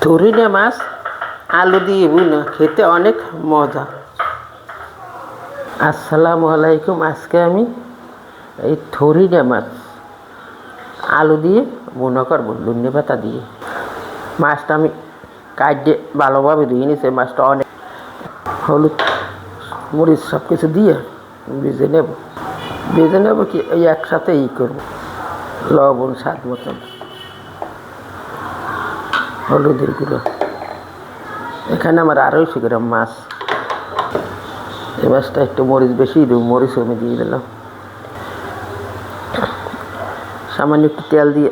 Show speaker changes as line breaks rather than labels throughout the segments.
থুরিনে মাছ আলু দিয়ে বুনা খেতে অনেক মজা। আসসালামু আলাইকুম। আজকে আমি এই থুরিনে মাছ আলু দিয়ে বুনা করবো ধনে পাতা দিয়ে। মাছটা আমি কাটে ভালোভাবে ধুয়ে নিয়েছি। মাছটা অনেক হলুদ মরিচ সব কিছু দিয়ে ভেজে নেব কি এই একসাথে করবো। লবণ স্বাদ মতন, হলুদের গুঁড়ো। এখানে আমার 250 গ্রাম মাছ। এই মাছটা একটু মরিচ বেশি দেবো, মরিচ আমি দিয়ে দিলাম। সামান্য একটু তেল দিয়ে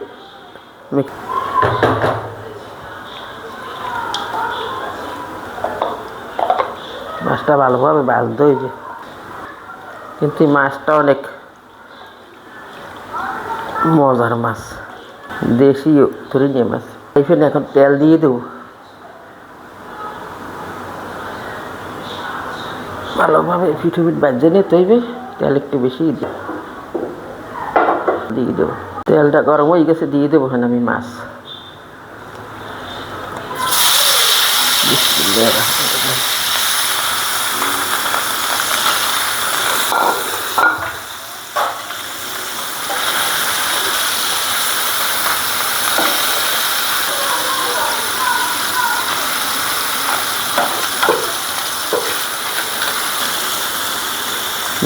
মাছটা ভালোভাবে ভাজতে হয়েছে, কিন্তু এই মাছটা অনেক মজার মাছ, দেশি থুরিনে মাছ। এখানে এখন তেল দিয়ে দেবো, ভালোভাবে পিঠুপিঠ বাজিয়ে নিতে হইবে। তেল একটু বেশি দিয়ে দেবো। তেলটা গরম হয়ে গেছে, দিয়ে দেবো হ্যাঁ আমি মাছ।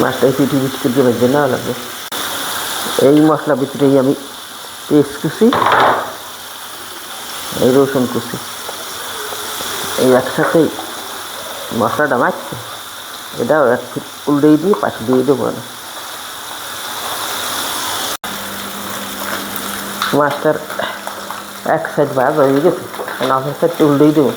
মাছটা পিঠুপিঠ করে ভেজে নেওয়া লাগবে। এই মশলার ভিতরেই আমি পেঁয়াজ কুচি, এই রসুন কুচি, এই একসাথেই মশলাটা মাখছে। এটাও এক উল্টেই দিয়ে পাশে দিয়ে দেবো না। মাছটার এক সাইড ভাজা হয়ে গেছে, অপর সাইডটা উল্টেই দেবো।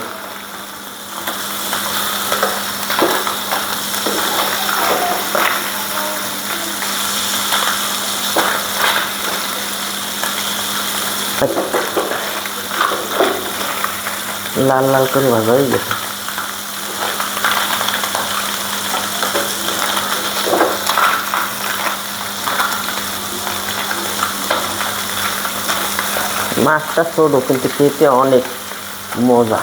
লাল লাল করে ভাজা হয়ে গেছে। মাছটা ছোট কিন্তু খেতে অনেক মজা।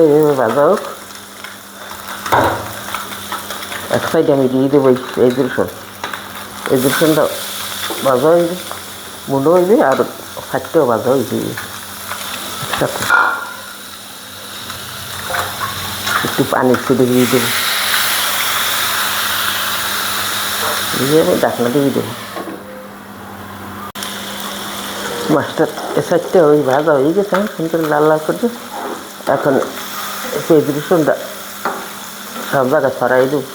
এভাবে ভাজা হোক। এক সাইডে আমি দিয়ে দেবো এই রসুন। এই রসুনটা ভাজা হইবে, মুন্ড হইবে, আর সাইডটাও ভাজা হইবে একসাথে। একটু পানি ছুটে দিয়ে দেবো, দিয়ে আমি ঢাকনা দিয়ে দেবো। মাছটা এ সাইডটা ওই ভাজা হয়ে গেছে, সুন্দর লাল লাল করছে। এখন পেঁয়াজ রসুনটা সব জায়গায় ছড়াই দেবো।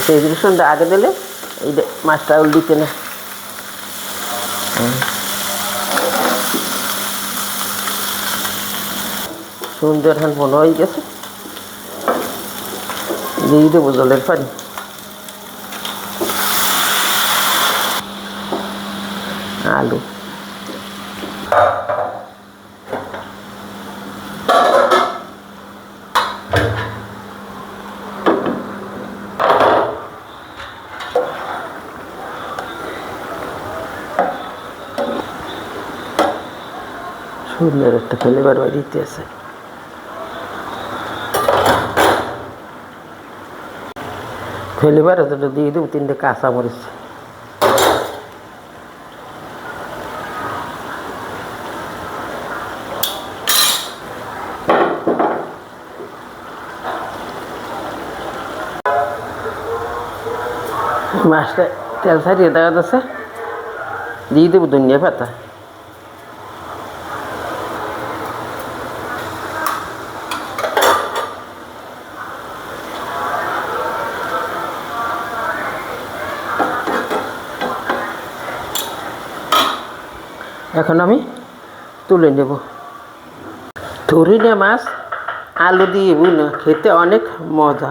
পেঁয়াজ রসুনটা আগে দিলে এই মাছটা উল্টিতে না। সুন্দর এখন মনে হয়ে গেছে, দিয়ে দেবো জলের পানি। আলু সুন্দর একটা ফ্লেভার বাড়িতে আছে। ফ্লেভার দিয়ে দেবো 3টে কাঁচামরিচ। মাছটা তেল ছাড়িয়ে দেওয়া যাচ্ছে, দিয়ে দেবো ধনিয়া পাতা। এখন আমি তুলে নেব। থুরিনে মাছ আলু দিয়ে বুনা খেতে অনেক মজা।